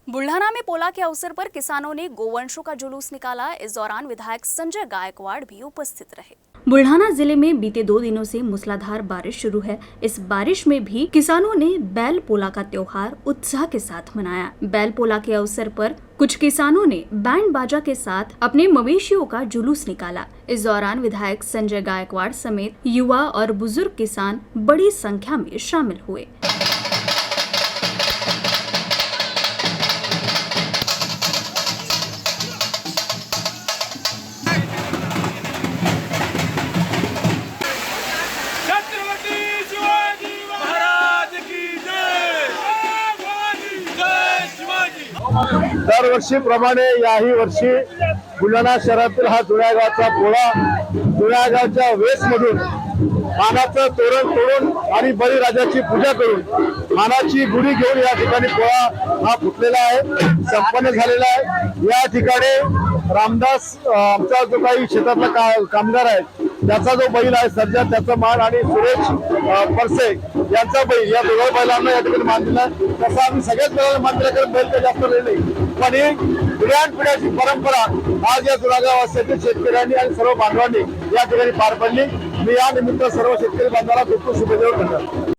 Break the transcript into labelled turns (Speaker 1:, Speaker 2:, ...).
Speaker 1: बुल्ढाना में पोला के अवसर पर किसानों ने गोवंशों का जुलूस निकाला। इस दौरान विधायक संजय गायकवाड़ भी उपस्थित रहे। बुल्ढाना जिले में बीते 2 दिनों से मूसलाधार बारिश शुरू है। इस बारिश में भी किसानों ने बैल पोला का त्योहार उत्साह के साथ मनाया। बैल पोला के अवसर पर कुछ किसानों ने बैंड बाजा के साथ अपने मवेशियों का जुलूस निकाला। इस दौरान विधायक संजय गायकवाड़ समेत युवा और बुजुर्ग किसान बड़ी संख्या में शामिल हुए।
Speaker 2: दरवर्षीप्रमाणे याही वर्षी बुलढाणा शहरातील हा जुन्यागावचा पोळा जुन्यागावच्या वेसमधून मानाचं तोरण तोडून आणि बळीराजाची पूजा करून मानाची गुढी घेऊन या ठिकाणी पोळा हा फुटलेला आहे, संपन्न झालेला आहे। या ठिकाणी रामदास आमचा जो काही शेतातला कामगार आहे त्याचा जो बैल आहे सध्या त्याचा मान आणि सुरेश परसे यांचा बैल या दोघा बैलांना या ठिकाणी मान दिला। तसा आम्ही सगळ्याच बैलांना मान दिला कारण बैल काही जास्त नाही, पण ही पिढ्यानपिढ्याची परंपरा आज या जुनागावातील शेतकऱ्यांनी आणि सर्व बांधवांनी या ठिकाणी पार पडली। मी या निमित्त सर्व शेतकरी बांधवांना खूप खूप शुभेच्छा देतो।